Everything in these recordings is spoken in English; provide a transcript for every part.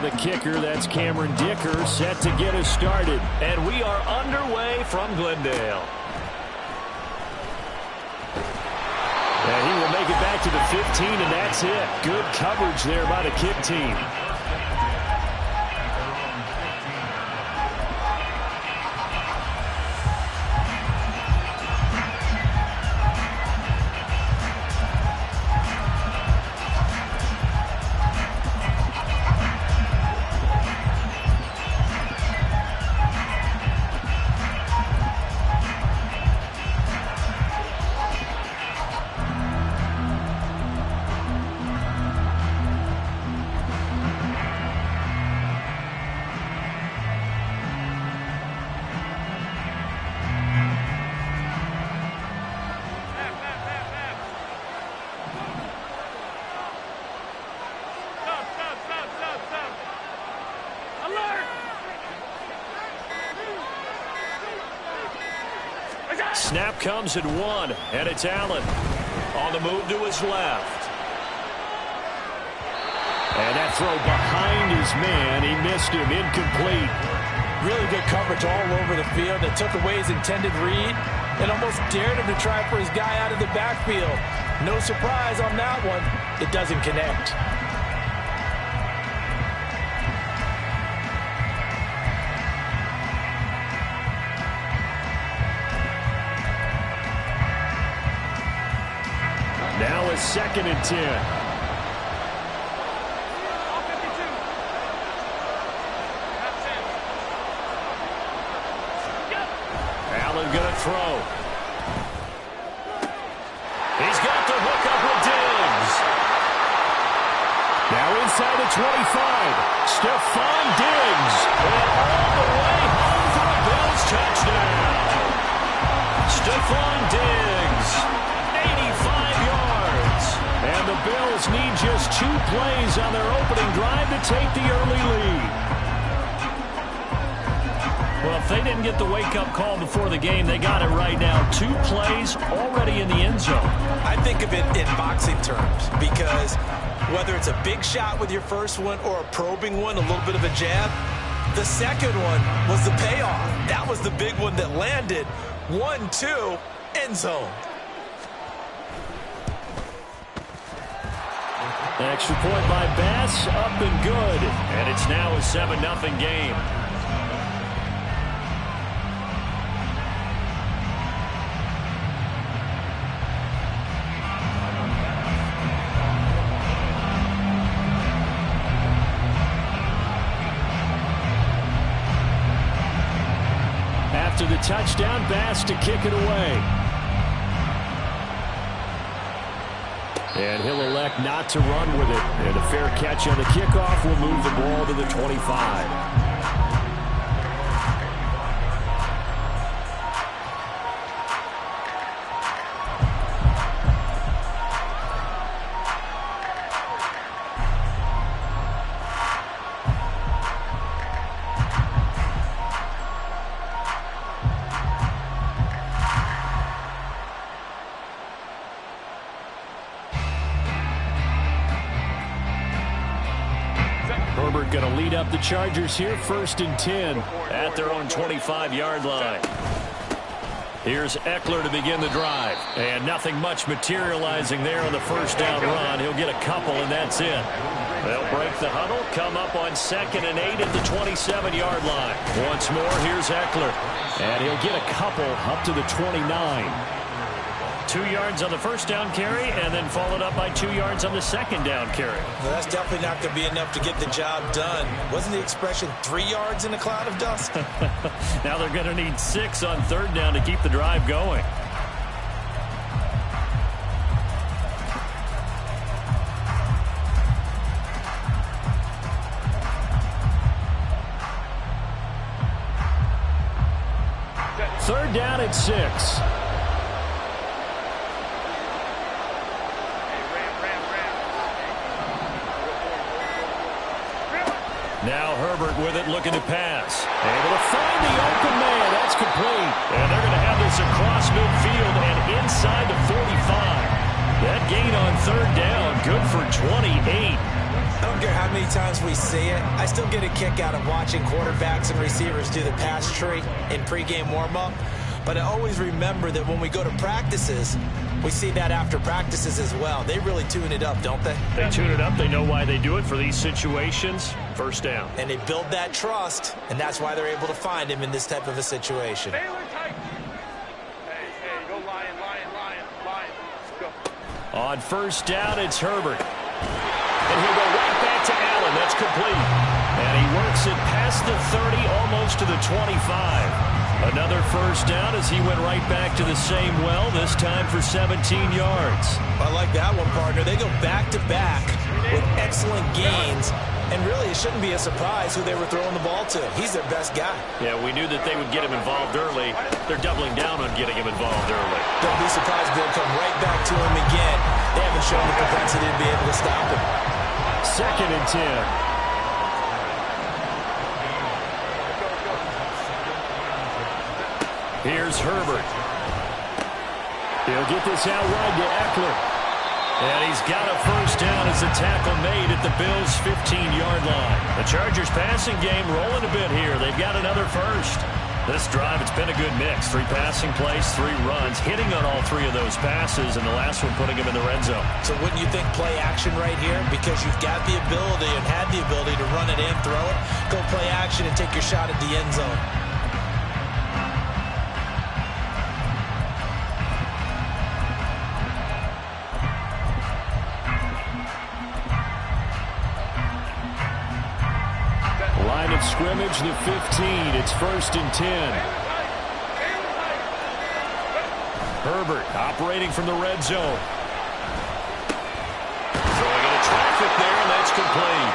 now the kicker, that's Cameron Dicker, set to get us started. And we are underway from Glendale. And he will make it back to the 15, and that's it. Good coverage there by the kick team. Snap comes at 1, and it's Allen. On the move to his left. And that throw behind his man. He missed him. Incomplete. Really good coverage all over the field. That took away his intended read and almost dared him to try for his guy out of the backfield. No surprise on that one. It doesn't connect. Now a 2nd and 10. Allen gonna throw. He's got the hook up with Diggs. Now inside the 25. Stephon Diggs. And all the way home for a Bills touchdown. Stephon Diggs. 85 yards. And the Bills need just 2 plays on their opening drive to take the early lead. Well, if they didn't get the wake-up call before the game, they got it right now. 2 plays already in the end zone. I think of it in boxing terms because whether it's a big shot with your first one or a probing one, a little bit of a jab, the second one was the payoff. That was the big one that landed. 1-2, end zone. Extra point by Bass, up and good. And it's now a 7-0 game. After the touchdown, Bass to kick it away. And he'll elect not to run with it. And a fair catch on the kickoff will move the ball to the 25. Herbert going to lead up the Chargers here, 1st and 10 at their own 25-yard line. Here's Eckler to begin the drive. And nothing much materializing there on the first down run. He'll get a couple, and that's it. They'll break the huddle, come up on 2nd and 8 at the 27-yard line. Once more, here's Eckler. And he'll get a couple up to the 29. 2 yards on the first down carry, and then followed up by 2 yards on the second down carry. Well, that's definitely not going to be enough to get the job done. Wasn't the expression 3 yards in a cloud of dust? Now they're going to need 6 on 3rd down to keep the drive going. Third down at 6. Now Herbert with it, looking to pass. Able to find the open man. That's complete. And they're going to have this across midfield and inside the 45. That gain on 3rd down good for 28. I don't care how many times we see it. I still get a kick out of watching quarterbacks and receivers do the pass tree in pregame warm-up. But I always remember that when we go to practices, we see that after practices as well. They really tune it up, don't they? They tune it up. They know why they do it for these situations. First down. And they build that trust, and that's why they're able to find him in this type of a situation. On first down, it's Herbert. And he'll go right back to Allen. That's complete. And he works it past the 30, almost to the 25. Another first down as he went right back to the same well, this time for 17 yards. I like that one, partner. They go back-to-back with excellent gains. And really, it shouldn't be a surprise who they were throwing the ball to. He's their best guy. Yeah, we knew that they would get him involved early. They're doubling down on getting him involved early. Don't be surprised if they'll come right back to him again. They haven't shown the propensity to be able to stop him. 2nd and 10. Here's Herbert. He'll get this out wide to Eckler. And he's got a first down as the tackle made at the Bills' 15-yard line. The Chargers passing game rolling a bit here. They've got another first. This drive, it's been a good mix. 3 passing plays, 3 runs, hitting on all 3 of those passes, and the last one putting him in the red zone. So wouldn't you think play action right here? Because you've got the ability and had the ability to run it in, throw it, go play action, and take your shot at the end zone. Line of scrimmage, the 15. It's 1st and 10. Herbert operating from the red zone. Throwing into traffic there, and that's complete.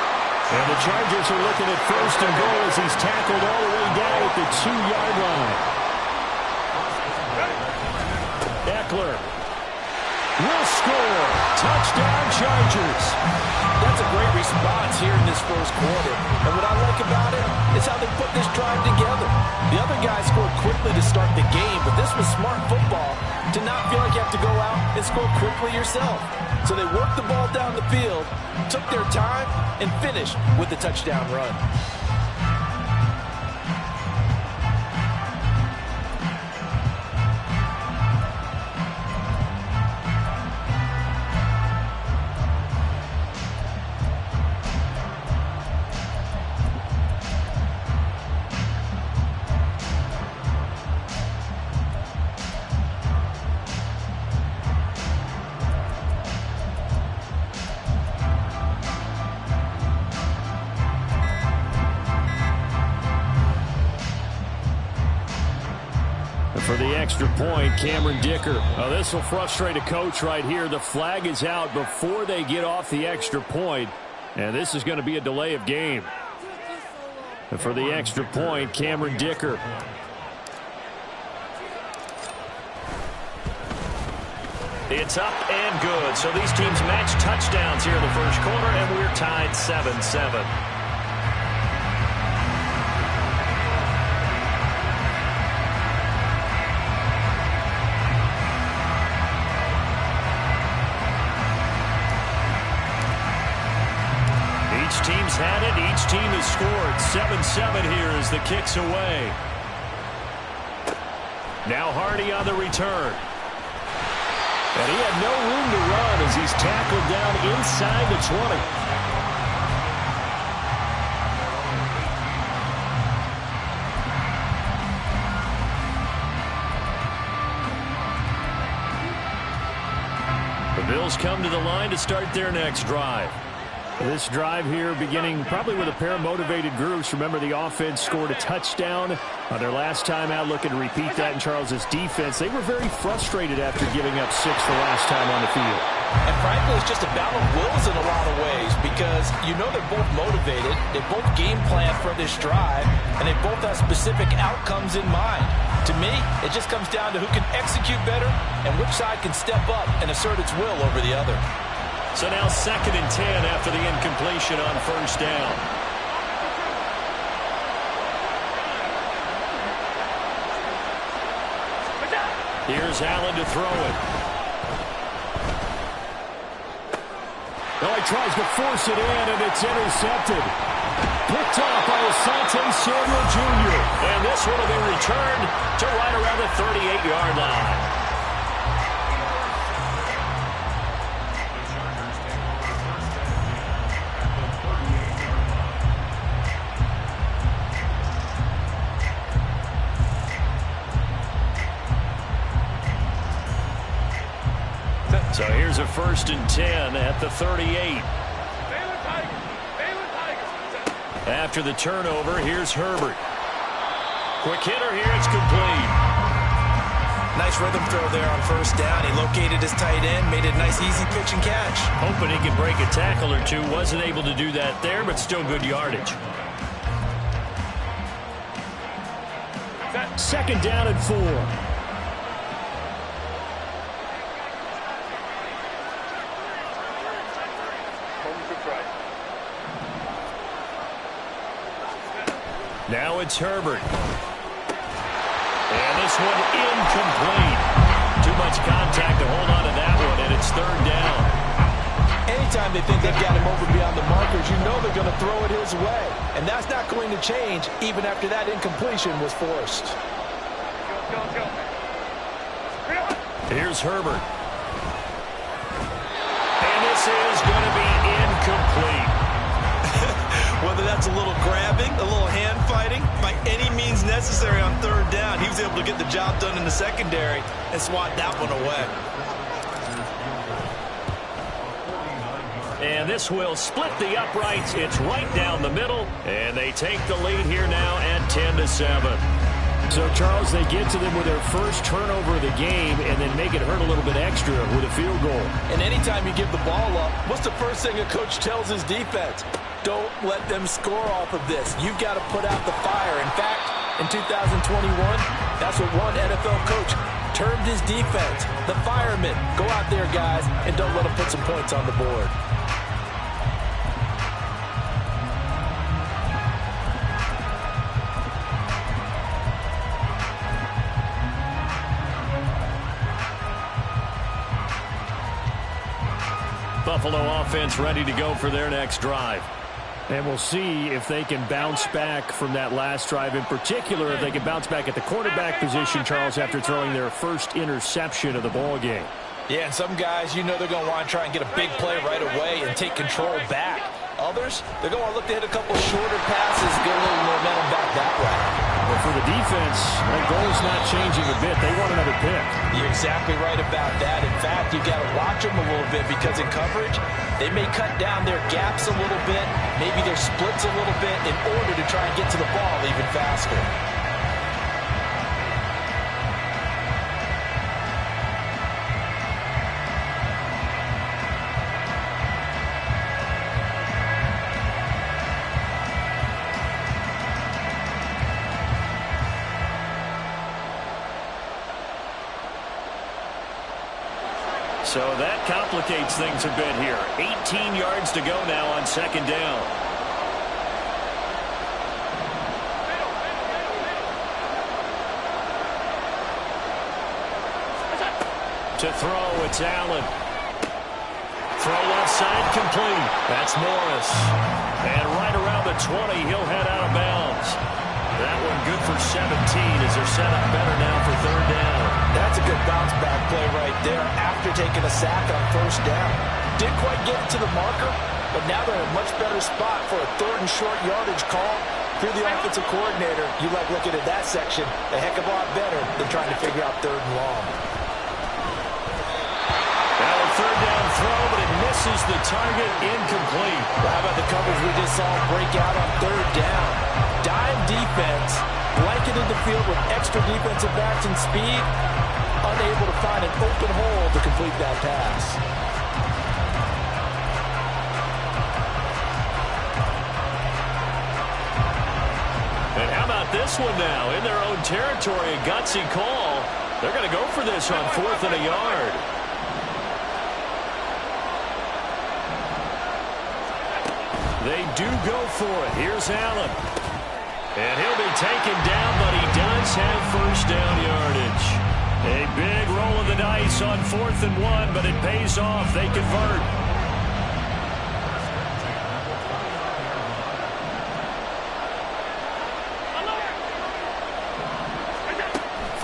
And the Chargers are looking at 1st and goal as he's tackled all the way down at the 2-yard line. Eckler will score. Touchdown, Chargers. That's a great response here in this first quarter. And what I like about it is how they put this drive together. The other guys scored quickly to start the game, but this was smart football to not feel like you have to go out and score quickly yourself. So they worked the ball down the field, took their time, and finished with the touchdown run. For the extra point, Cameron Dicker. Oh, this will frustrate a coach right here. The flag is out before they get off the extra point, and this is going to be a delay of game. And for the extra point, Cameron Dicker. It's up and good. So these teams match touchdowns here in the first quarter, and we're tied 7-7. Each team's had it. Each team has scored. 7-7 here as the kick's away. Now Hardy on the return. And he had no room to run as he's tackled down inside the 20. The Bills come to the line to start their next drive. This drive here beginning probably with a pair of motivated groups. Remember, the offense scored a touchdown on their last time out, looking to repeat that in Charles's defense. They were very frustrated after giving up 6 the last time on the field. And frankly, it's just a battle of wills in a lot of ways because you know they're both motivated, they both game plan for this drive, and they both have specific outcomes in mind. To me, it just comes down to who can execute better and which side can step up and assert its will over the other. So now 2nd and 10 after the incompletion on first down. Here's Allen to throw it. Oh, he tries to force it in, and it's intercepted. Picked off by Asante Samuel Jr. And this one will be returned to right around the 38-yard line. So here's a 1st and 10 at the 38. After the turnover, here's Herbert. Quick hitter here, it's complete. Nice rhythm throw there on 1st down. He located his tight end, made it a nice easy pitch and catch. Hoping he could break a tackle or two. Wasn't able to do that there, but still good yardage. 2nd down and 4. Now it's Herbert. And this one incomplete. Too much contact to hold on to that one, and it's 3rd down. Anytime they think they've got him over beyond the markers, you know they're going to throw it his way. And that's not going to change even after that incompletion was forced. Here's Herbert. And this is going to be incomplete. Whether that's a little grabbing, a little hand fighting, by any means necessary on 3rd down, he was able to get the job done in the secondary and swat that one away. And this will split the uprights. It's right down the middle, and they take the lead here now at 10-7. So, Charles, they get to them with their first turnover of the game and then make it hurt a little bit extra with a field goal. And anytime you give the ball up, what's the first thing a coach tells his defense? Don't let them score off of this. You've got to put out the fire. In fact, in 2021, that's what one NFL coach termed his defense. The firemen. Go out there, guys, and don't let them put some points on the board. Buffalo offense ready to go for their next drive. And we'll see if they can bounce back from that last drive. In particular, if they can bounce back at the quarterback position, Charles, after throwing their first interception of the ball game. Yeah, and some guys, you know they're going to want to try and get a big play right away and take control back. Others, they're going to look to hit a couple shorter passes, get a little momentum back that way. Well, for the defense, that goal is not changing a bit. They want another pick. You're exactly right about that. In fact, you've got to watch them a little bit because in coverage, they may cut down their gaps a little bit, maybe their splits a little bit in order to try and get to the ball even faster. So that complicates things a bit here. 18 yards to go now on 2nd down. To throw, it's Allen. Throw left side complete. That's Morris. And right around the 20, he'll head out of bounds. That one good for 17 as they're set up better now for 3rd down. That's a good bounce back play right there after taking a sack on 1st down. Didn't quite get it to the marker, but now they're in a much better spot for a 3rd and short yardage call. If you're the offensive coordinator, you like looking at that section a heck of a lot better than trying to figure out 3rd and long. Now a 3rd down throw, but it misses the target, incomplete. Well, how about the coverage we just saw break out on 3rd down? Dime defense, blanketed the field with extra defensive backs and speed, unable to find an open hole to complete that pass. And how about this one now? In their own territory, a gutsy call. They're going to go for this on 4th and a yard. They do go for it. Here's Allen. And he'll be taken down, but he does have 1st down yardage. A big roll of the dice on 4th and 1, but it pays off. They convert.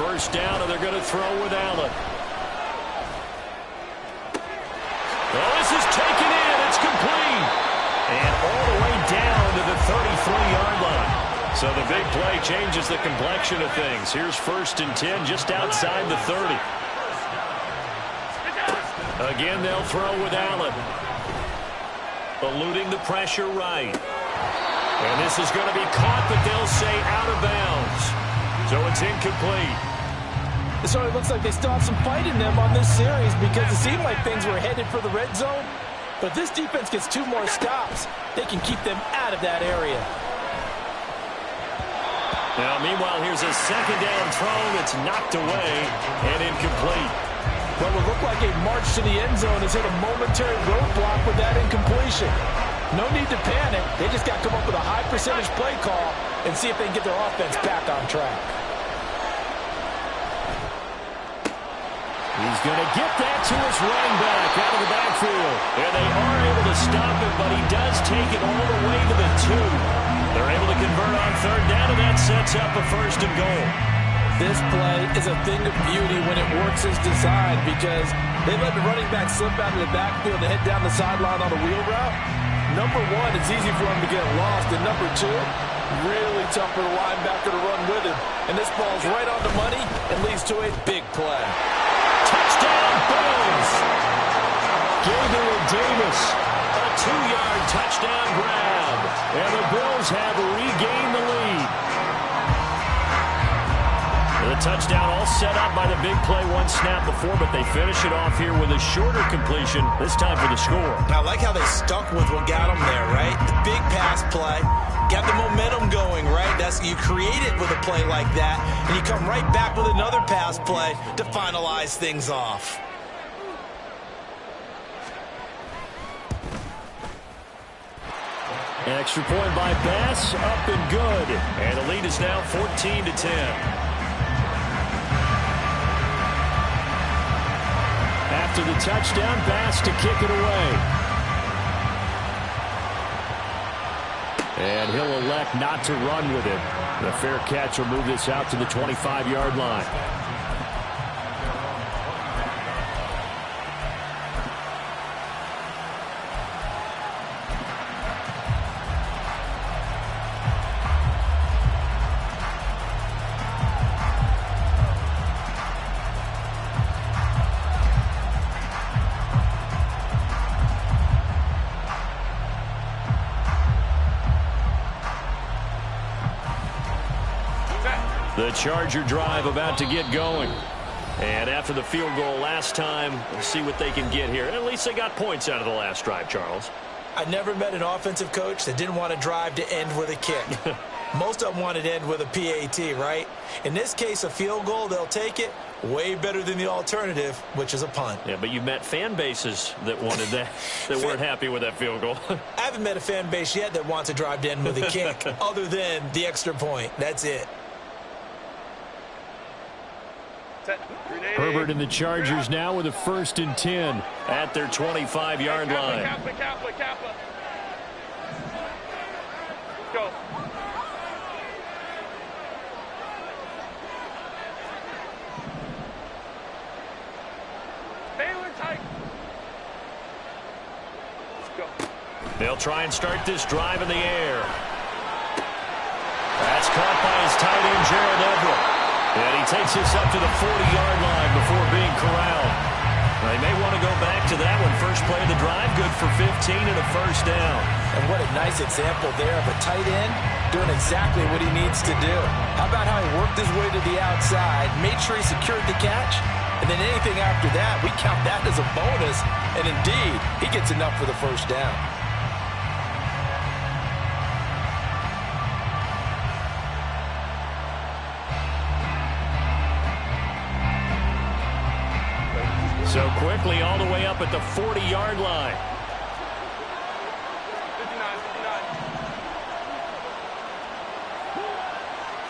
first down, and they're going to throw with Allen. Oh, this is taken in. It's complete. And all the way down to the 33-yard line. So the big play changes the complexion of things. Here's 1st and 10 just outside the 30. Again, they'll throw with Allen. Eluding the pressure right. And this is going to be caught, but they'll say out of bounds. So it's incomplete. So it looks like they still have some fight in them on this series because it seemed like things were headed for the red zone. But if this defense gets 2 more stops, they can keep them out of that area. Now, meanwhile, here's a 2nd down throw that's knocked away and incomplete. What would look like a march to the end zone has hit a momentary roadblock with that incompletion. No need to panic. They just got to come up with a high percentage play call and see if they can get their offense back on track. He's going to get that to his running back out of the backfield. And they are able to stop him, but he does take it all the way to the 2. They're able to convert on 3rd down, and that sets up a 1st and goal. This play is a thing of beauty when it works as designed because they let the running back slip out of the backfield and head down the sideline on a wheel route. Number 1, it's easy for him to get lost. And number 2, really tough for the linebacker to run with him. And this ball's right on the money and leads to a big play. Touchdown, Bills! Gabriel Davis, a 2-yard touchdown grab. And the Bills have regained the lead. The touchdown all set up by the big play 1 snap before, but they finish it off here with a shorter completion, this time for the score. I like how they stuck with what got them there, right? The big pass play, got the momentum going, right? You create it with a play like that, and you come right back with another pass play to finalize things off. Extra point by Bass, up and good. And the lead is now 14-10. After the touchdown, Bass to kick it away. And he'll elect not to run with it. The fair catch will move this out to the 25-yard line. The Charger drive about to get going. And after the field goal last time, we'll see what they can get here. At least they got points out of the last drive, Charles. I never met an offensive coach that didn't want to drive to end with a kick. Most of them wanted to end with a PAT, right? In this case, a field goal, they'll take it. Way better than the alternative, which is a punt. Yeah, but you've met fan bases that wanted that, that weren't happy with that field goal. I haven't met a fan base yet that wants to drive to end with a kick, other than the extra point. That's it. Herbert and the Chargers now with a 1st and 10 at their 25-yard line. Kappa. Go. Baylor tight. Let's go. They'll try and start this drive in the air. That's caught by his tight end, Gerald Everett. And he takes this up to the 40-yard line before being corralled. They may want to go back to that one. First play of the drive, good for 15 and a 1st down. And what a nice example there of a tight end doing exactly what he needs to do. How about how he worked his way to the outside, made sure he secured the catch, and then anything after that, we count that as a bonus. And indeed, he gets enough for the 1st down. So quickly all the way up at the 40-yard line. 59.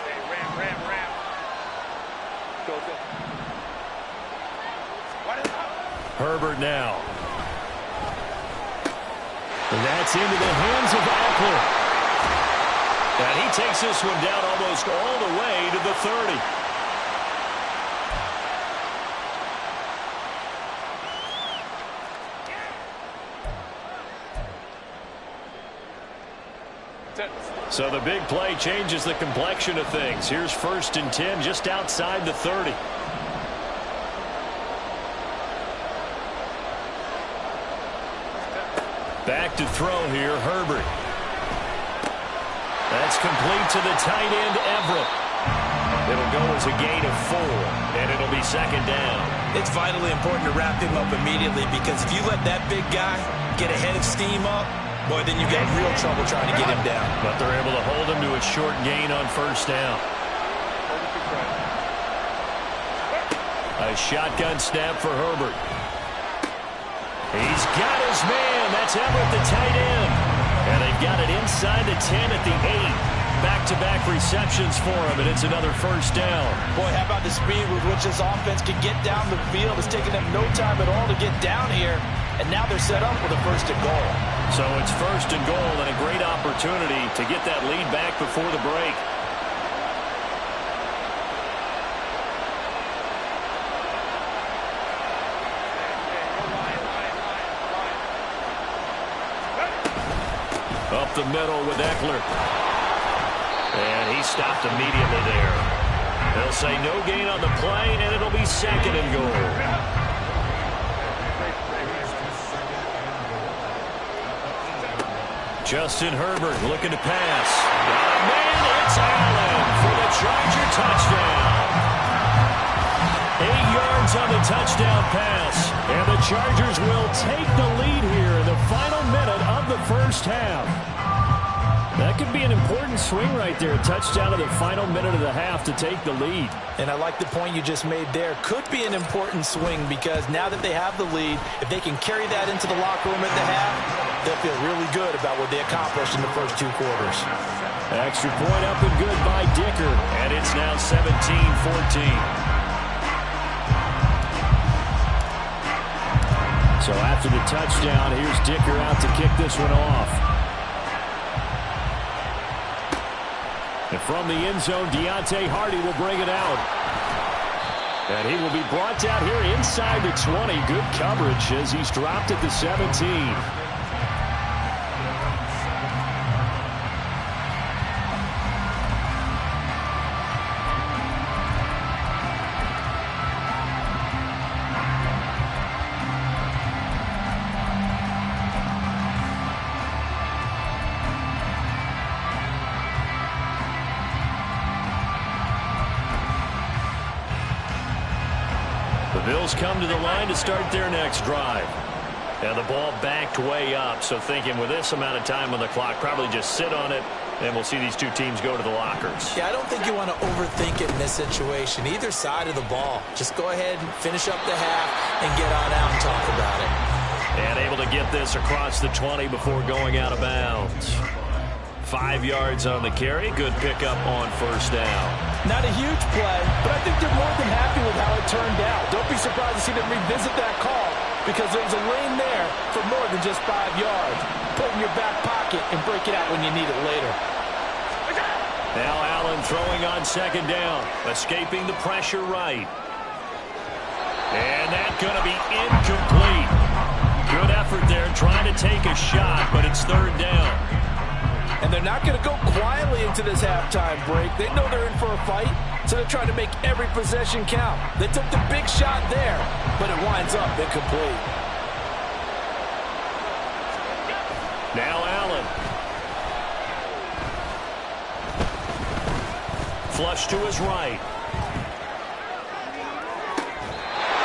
Stay, ram. Go. Herbert now. And that's into the hands of Eckler. And he takes this one down almost all the way to the 30. So the big play changes the complexion of things. Here's 1st and 10 just outside the 30. Back to throw here, Herbert. That's complete to the tight end, Everett. It'll go as a gain of 4, and it'll be 2nd down. It's vitally important to wrap him up immediately, because if you let that big guy get ahead of steam up, boy, then you've got real trouble trying to get him down. But they're able to hold him to a short gain on 1st down. A shotgun snap for Herbert. He's got his man. That's Everett, the tight end. And they've got it inside the 10 at the 8. Back-to-back receptions for him, and it's another 1st down. Boy, how about the speed with which this offense can get down the field? It's taking them no time at all to get down here, and now they're set up with a 1st and goal. So it's 1st and goal, and a great opportunity to get that lead back before the break. Up the middle with Eckler. And he stopped immediately there. They'll say no gain on the play, and it'll be 2nd and goal. Justin Herbert looking to pass. Got a man, it's Allen for the Charger touchdown. 8 yards on the touchdown pass. And the Chargers will take the lead here in the final minute of the 1st half. That could be an important swing right there. A touchdown in the final minute of the half to take the lead. And I like the point you just made there. Could be an important swing, because now that they have the lead, if they can carry that into the locker room at the half, they'll feel really good about what they accomplished in the first 2 quarters. Extra point up and good by Dicker. And it's now 17-14. So after the touchdown, here's Dicker out to kick this one off. And from the end zone, Deontay Hardy will bring it out. And he will be brought down here inside the 20. Good coverage as he's dropped at the 17. Bills come to the line to start their next drive. And the ball backed way up, so thinking with this amount of time on the clock, probably just sit on it, and we'll see these 2 teams go to the lockers. Yeah, I don't think you want to overthink it in this situation. Either side of the ball. Just go ahead and finish up the half and get on out and talk about it. And able to get this across the 20 before going out of bounds. 5 yards on the carry. Good pickup on 1st down. Not a huge play, but I think they're more than happy with how it turned out. Don't be surprised to see them revisit that call, because there's a lane there for more than just 5 yards. Put it in your back pocket and break it out when you need it later. Now Allen throwing on 2nd down, escaping the pressure right. And that's going to be incomplete. Good effort there trying to take a shot, but it's 3rd down. And they're not going to go quietly into this halftime break. They know they're in for a fight, so they're trying to make every possession count. They took the big shot there, but it winds up incomplete. Now Allen. Flush to his right.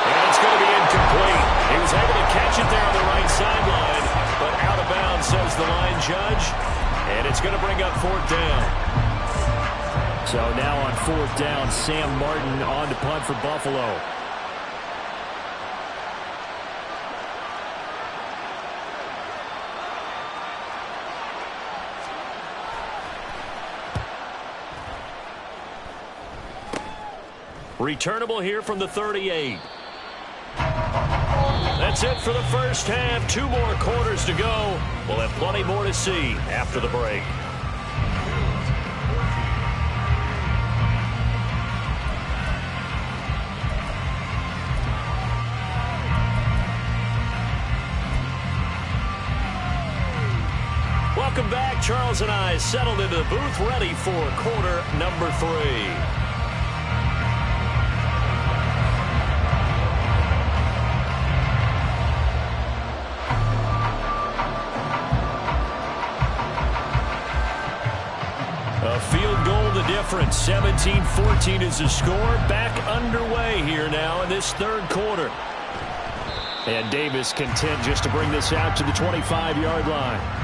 And it's going to be incomplete. He was able to catch it there on the right sideline, but out of bounds, says the line judge. And it's going to bring up 4th down. So now on 4th down, Sam Martin on to punt for Buffalo. Returnable here from the 38. That's it for the 1st half. 2 more quarters to go. We'll have plenty more to see after the break. Welcome back. Charles and I settled into the booth, ready for quarter number 3. A field goal the difference. 17-14 is the score. Back underway here now in this third quarter. And Davis content just to bring this out to the 25-yard line.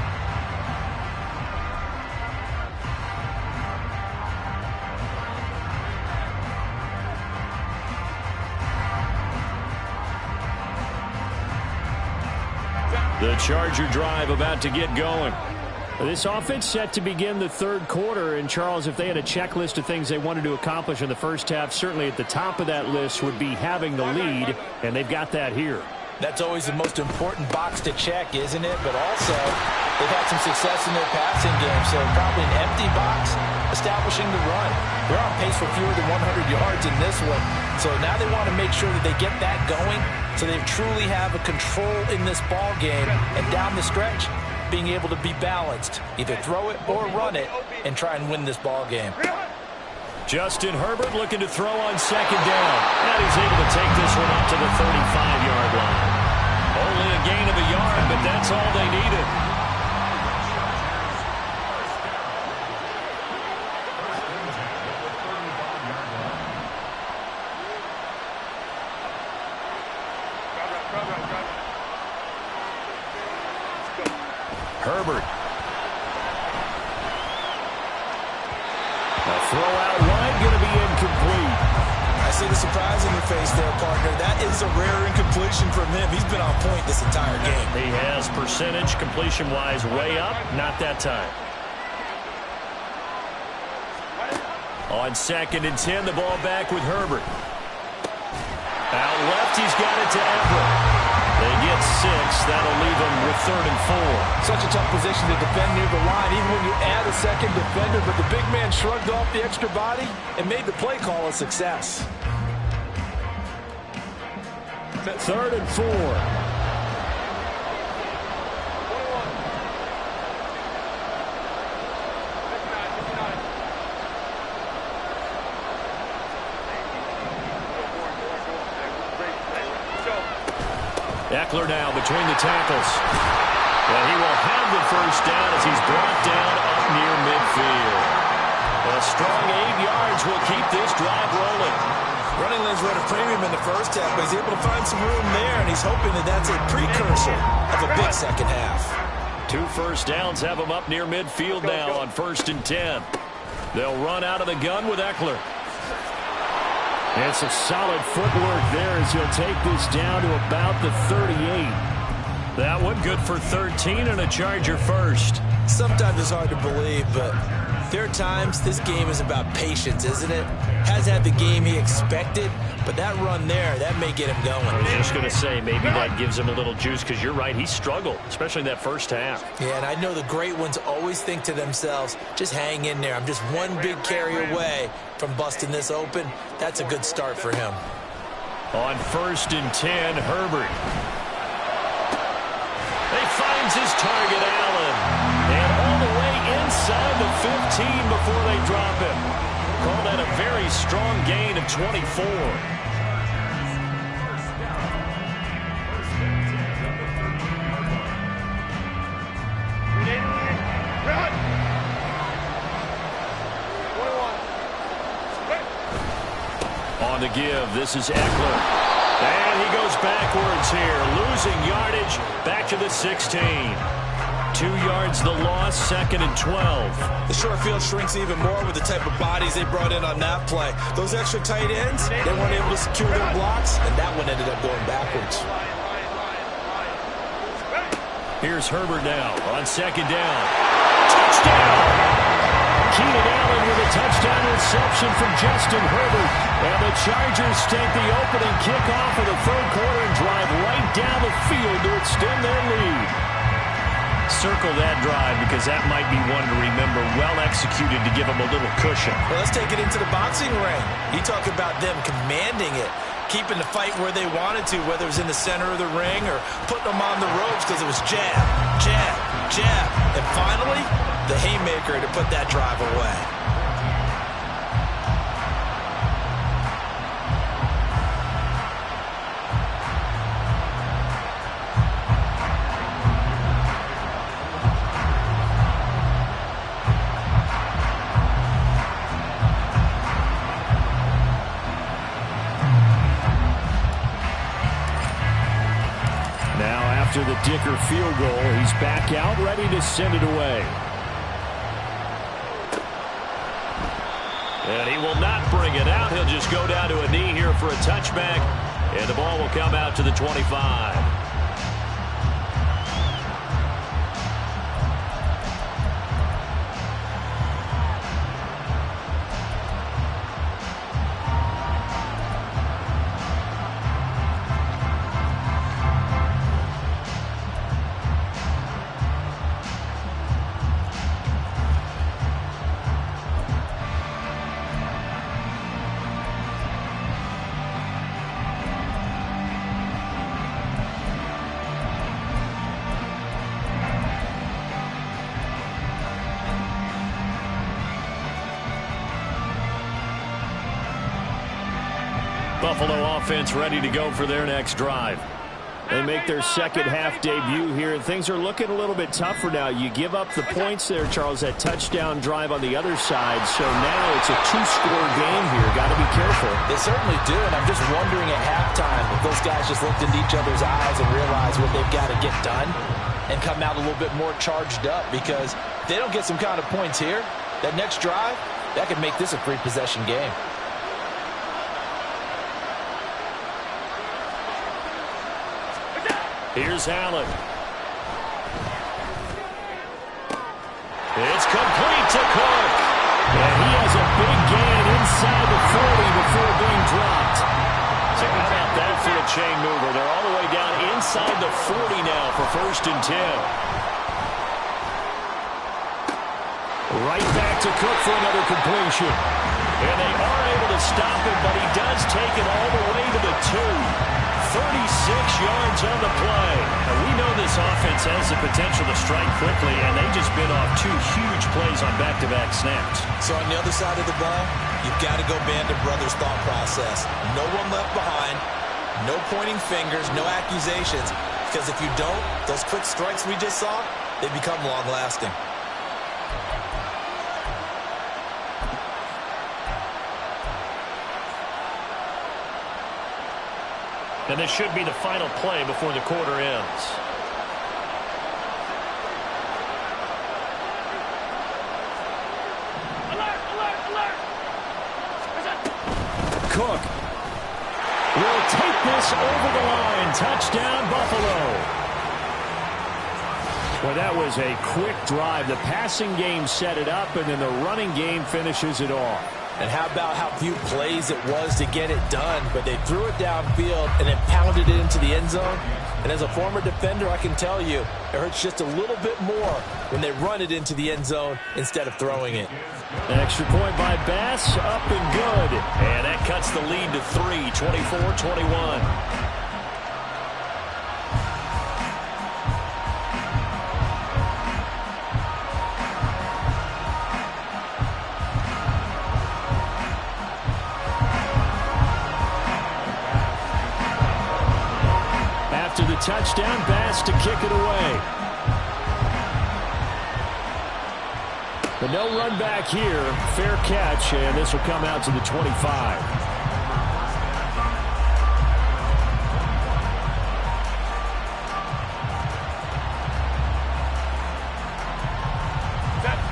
The Charger drive about to get going. This offense set to begin the third quarter. And, Charles, if they had a checklist of things they wanted to accomplish in the first half, certainly at the top of that list would be having the lead, and they've got that here. That's always the most important box to check, isn't it? But also, they've had some success in their passing game, so probably an empty box establishing the run. They're on pace for fewer than 100 yards in this one, so now they want to make sure that they get that going so they truly have a control in this ball game, and down the stretch, being able to be balanced, either throw it or run it, and try and win this ball game. Justin Herbert looking to throw on second down. And he's able to take this one up to the 35-yard line. Only a gain of a yard, but that's all they needed. Herbert. A throw out wide, going to be incomplete. I see the surprise in your face there, partner. That is a rare incompletion from him. He's been on point this entire game. He has percentage completion-wise way up. Not that time. On 2nd and 10, the ball back with Herbert. Out left, he's got it to Everett. They get 6. That'll leave them with 3rd and 4. Such a tough position to defend near the line, even when you add a second defender. But the big man shrugged off the extra body and made the play call a success. 3rd and 4. Eckler now between the tackles. And he will have the first down as he's brought down up near midfield. A strong 8 yards will keep this drive rolling. Running lanes were at a premium in the first half, but he's able to find some room there, and he's hoping that that's a precursor of a big second half. 2 first downs have him up near midfield now on 1st and 10. They'll run out of the gun with Eckler. It's a solid footwork there as he'll take this down to about the 38. That one good for 13 and a Charger first. Sometimes it's hard to believe, but there are times this game is about patience, isn't it? Has had the game he expected, but that run there, that may get him going. I was just going to say, maybe that gives him a little juice, because you're right, he struggled, especially in that first half. Yeah, and I know the great ones always think to themselves, just hang in there. I'm just one big carry away from busting this open. That's a good start for him. On 1st and 10, Herbert. He finds his target, Allen. And all the way inside the 15 before they drop him. Call that a very strong gain of 24. On the give, this is Eckler. And he goes backwards here, losing yardage back to the 16. 2 yards the loss, 2nd and 12. The short field shrinks even more with the type of bodies they brought in on that play. Those extra tight ends, they weren't able to secure their blocks, and that one ended up going backwards. Here's Herbert now on 2nd down. Touchdown! Keenan Allen with a touchdown reception from Justin Herbert. And the Chargers take the opening kickoff of the third quarter and drive right down the field to extend their lead. Circle that drive, because that might be one to remember. Well executed to give them a little cushion. Well, let's take it into the boxing ring. You talk about them commanding it, keeping the fight where they wanted to, whether it was in the center of the ring or putting them on the ropes, because it was jab, jab, jab. And finally, playmaker to put that drive away. After the Dicker field goal, he's back out, ready to send it away. And he will not bring it out. He'll just go down to a knee here for a touchback, and the ball will come out to the 25. Buffalo offense ready to go for their next drive. They make their second half debut here, and things are looking a little bit tougher now. You give up the points there, Charles, that touchdown drive on the other side. So now it's a two-score game here. Got to be careful. They certainly do, and I'm just wondering at halftime if those guys just looked into each other's eyes and realized what they've got to get done and come out a little bit more charged up, because if they don't get some kind of points here, that next drive, that could make this a three-possession game. Here's Allen. It's complete to Cook. And he has a big gain inside the 40 before being dropped. So how about that for a chain mover? They're all the way down inside the 40 now for 1st and 10. Right back to Cook for another completion. And they are able to stop him, but he does take it all the way to the 2. 36 yards on the play. And we know this offense has the potential to strike quickly, and they just bit off 2 huge plays on back-to-back snaps. So on the other side of the ball, you've got to go Band of Brothers thought process. No one left behind, no pointing fingers, no accusations, because if you don't, those quick strikes we just saw, they become long-lasting. And this should be the final play before the quarter ends. Alert, alert, alert. Cook will take this over the line. Touchdown, Buffalo. Well, that was a quick drive. The passing game set it up, and then the running game finishes it off. And how about how few plays it was to get it done, but they threw it downfield and then pounded it into the end zone. And as a former defender, I can tell you, it hurts just a little bit more when they run it into the end zone instead of throwing it. An extra point by Bass, up and good. And that cuts the lead to 3, 24-21. After the touchdown, Bass to kick it away. But no run back here. Fair catch, and this will come out to the 25.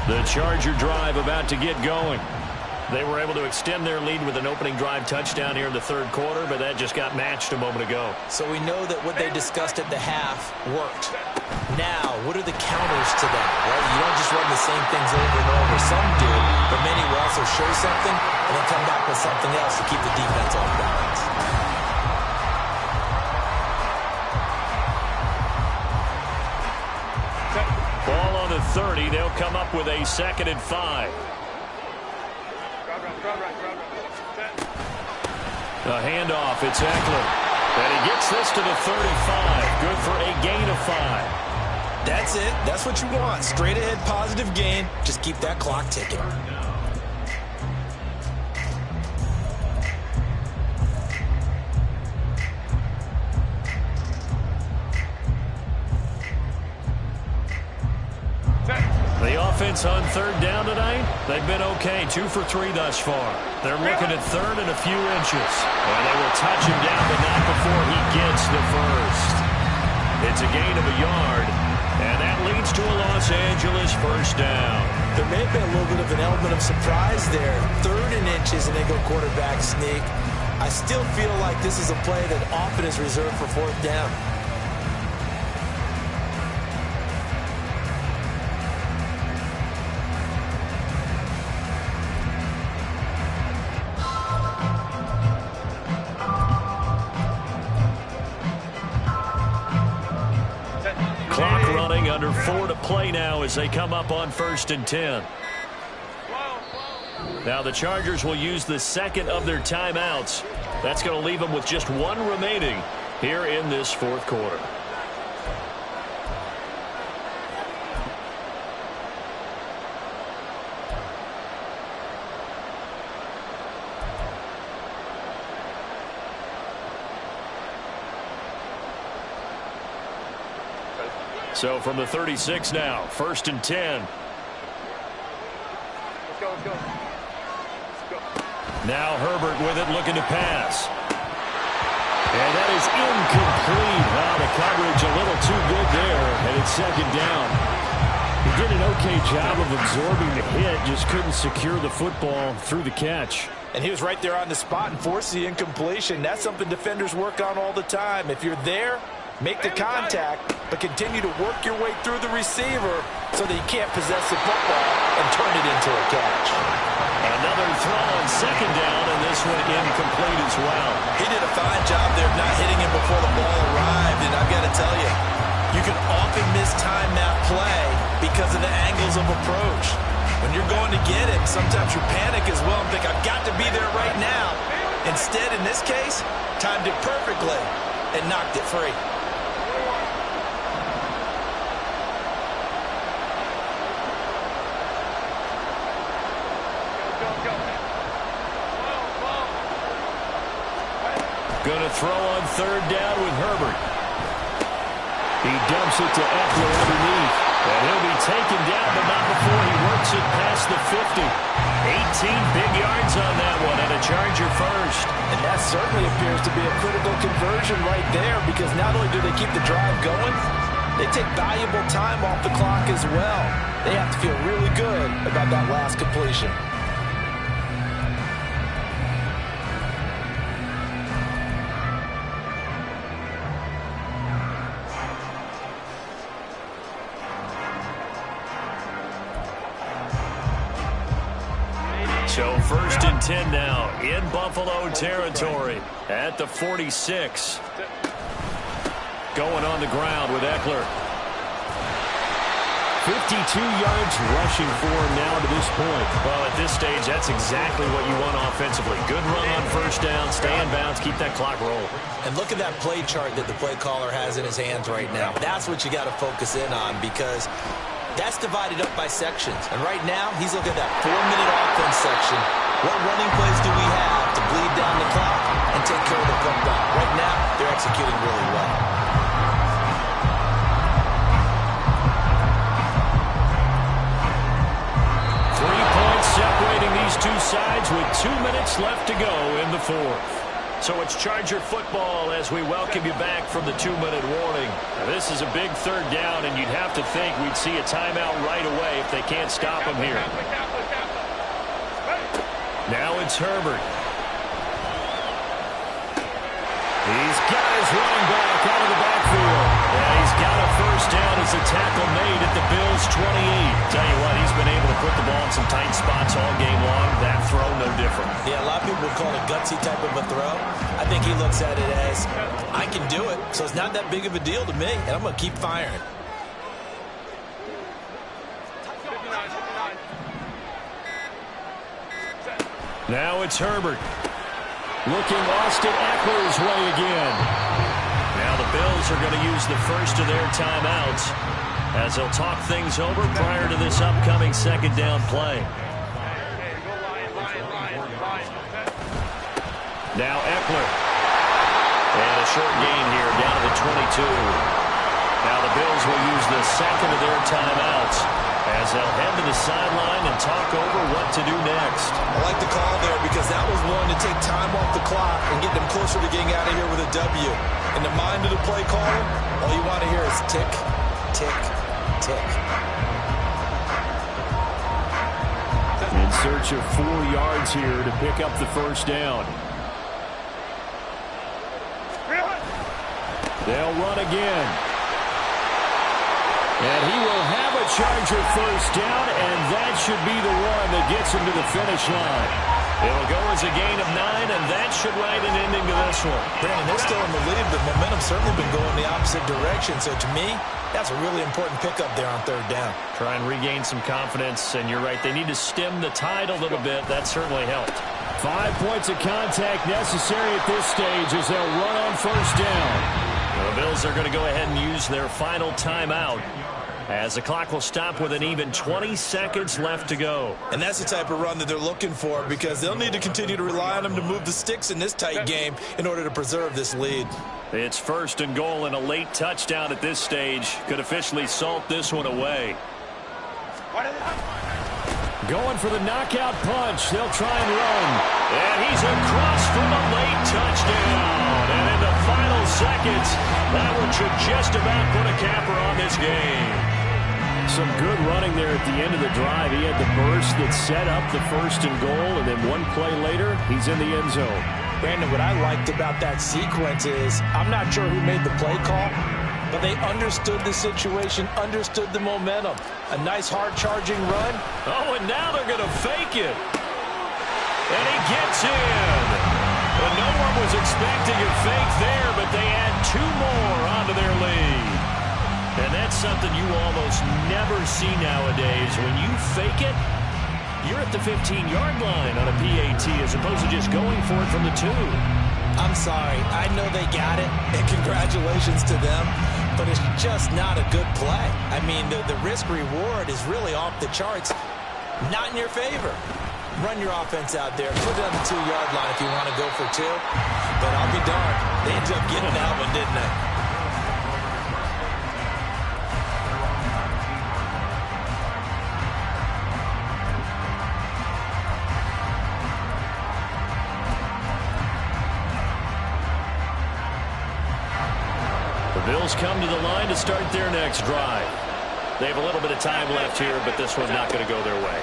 The Charger drive about to get going. They were able to extend their lead with an opening drive touchdown here in the third quarter, but that just got matched a moment ago. So we know that what they discussed at the half worked. Now, what are the counters to that, right? You don't just run the same things over and over. Some do, but many will also show something and then come back with something else to keep the defense off balance. Ball on the 30. They'll come up with a 2nd and 5. A handoff, it's Eckler. And he gets this to the 35. Good for a gain of 5. That's it. That's what you want. Straight ahead positive gain. Just keep that clock ticking. The offense on third down tonight, they've been okay. 2 for 3 thus far. They're looking at third and a few inches. And they will touch him down, but not before he gets the first. It's a gain of a yard, and that leads to a Los Angeles first down. There may have been a little bit of an element of surprise there. Third and inches, and they go quarterback sneak. I still feel like this is a play that often is reserved for fourth down. Clock running, under 4 to play now as they come up on 1st and 10. Now the Chargers will use the second of their timeouts. That's going to leave them with just 1 remaining here in this 4th quarter. So from the 36 now, 1st and 10. Let's go, let's go. Let's go. Now Herbert with it, looking to pass. And that is incomplete. Wow, the coverage a little too good there, and it's 2nd down. He did an okay job of absorbing the hit, just couldn't secure the football through the catch. And he was right there on the spot and forced the incompletion. That's something defenders work on all the time. If you're there, make the contact, but continue to work your way through the receiver so that you can't possess the football and turn it into a catch. Another throw on 2nd down, and this one incomplete as well. He did a fine job there of not hitting him before the ball arrived, and I've got to tell you, you can often mistime that play because of the angles of approach. When you're going to get him, sometimes you panic as well and think, I've got to be there right now. Instead, in this case, timed it perfectly and knocked it free. Going to throw on 3rd down with Herbert. He dumps it to Eckler underneath. And he'll be taken down, but not before he works it past the 50. 18 big yards on that one, and a Charger first. And that certainly appears to be a critical conversion right there, because not only do they keep the drive going, they take valuable time off the clock as well. They have to feel really good about that last completion. So 1st and 10 now in Buffalo territory at the 46. Going on the ground with Eckler. 52 yards rushing for him now to this point. Well, at this stage, that's exactly what you want offensively. Good run on 1st down, stay in bounds, keep that clock rolling. And look at that play chart that the play caller has in his hands right now. That's what you got to focus in on, because that's divided up by sections. And right now, he's looking at that 4-minute offense section. What running plays do we have to bleed down the clock and take care of the football? Right now, they're executing really well. Separating these two sides with 2 minutes left to go in the 4th. So it's Charger football as we welcome you back from the 2-minute warning. Now, this is a big 3rd down, and you'd have to think we'd see a timeout right away if they can't stop him here. Now it's Herbert. He's got his running back out of the backfield. Yeah, he's got a 1st down as a tackle made at the Bills' 28. Tell you what, he's been able to put the ball in some tight spots all game long. That throw, no different. Yeah, a lot of people would call it a gutsy type of a throw. I think he looks at it as, I can do it, so it's not that big of a deal to me, and I'm going to keep firing. Now it's Herbert. Looking Austin Eckler's way again. Now the Bills are going to use the first of their timeouts. as they'll talk things over prior to this upcoming second down play. Now Eckler. And a short gain here down to the 22. Now the Bills will use the second of their timeouts as they'll head to the sideline and talk over what to do next. I like the call there because that was one to take time off the clock and get them closer to getting out of here with a W. In the mind of the play caller, all you want to hear is tick, tick, tick. In search of 4 yards here to pick up the first down. They'll run again. And he will have a Charger first down, and that should be the one that gets him to the finish line. It'll go as a gain of 9, and that should write an ending to this one. Brandon, they're still in the lead. The momentum's certainly been going the opposite direction. So to me, that's a really important pickup there on third down. Try and regain some confidence, and you're right. They need to stem the tide a little bit. That certainly helped. 5 points of contact necessary at this stage as they'll run on first down. The Bills are going to go ahead and use their final timeout as the clock will stop with an even 20 seconds left to go. And that's the type of run that they're looking for because they'll need to continue to rely on them to move the sticks in this tight game in order to preserve this lead. It's first and goal, and a late touchdown at this stage could officially salt this one away. Going for the knockout punch. They'll try and run. And he's across for a late touchdown. And in the final seconds, that one should just about put a capper on this game. Some good running there at the end of the drive. He had the burst that set up the first and goal, and then one play later, he's in the end zone. Brandon, what I liked about that sequence is I'm not sure who made the play call, but they understood the situation, understood the momentum. A nice hard-charging run. Oh, and now they're going to fake it. And he gets in. And no one was expecting a fake there, but they add 2 more onto their lead. And that's something you almost never see nowadays. When you fake it, you're at the 15-yard line on a PAT as opposed to just going for it from the 2. I'm sorry. I know they got it, and congratulations to them, but it's just not a good play. I mean, the risk-reward is really off the charts, not in your favor. Run your offense out there. Put it on the 2-yard line if you want to go for 2. But I'll be darned. They ended up getting that one, didn't they? The Bills come to the line to start their next drive. They have a little bit of time left here, but this one's not going to go their way.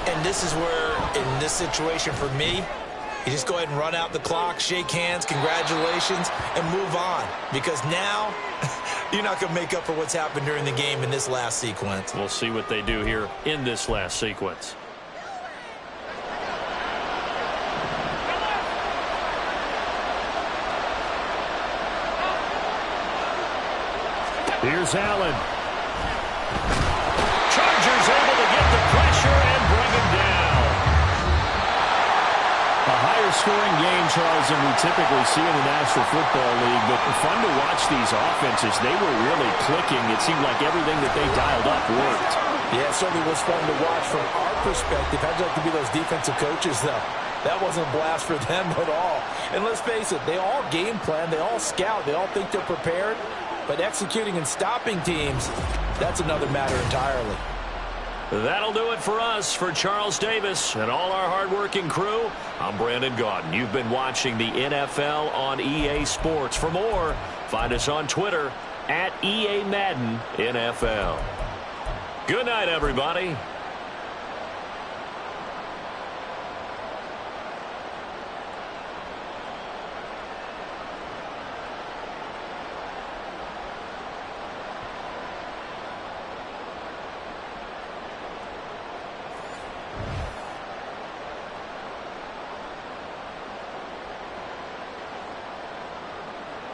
And this is where, in this situation for me, you just go ahead and run out the clock, shake hands, congratulations, and move on. Because now, you're not going to make up for what's happened during the game in this last sequence. We'll see what they do here in this last sequence. Here's Allen. Chargers able to get the pressure and bring him down. A higher scoring game, Charles, than we typically see in the National Football League, but fun to watch these offenses. They were really clicking. It seemed like everything that they dialed up worked. Yeah, it certainly was fun to watch from our perspective. How'd you like to be those defensive coaches, though? That wasn't a blast for them at all. And let's face it, they all game plan, they all scout, they all think they're prepared. But executing and stopping teams, that's another matter entirely. That'll do it for us. For Charles Davis and all our hardworking crew, I'm Brandon Gaudin. You've been watching the NFL on EA Sports. For more, find us on Twitter @EA Madden NFL. Good night, everybody.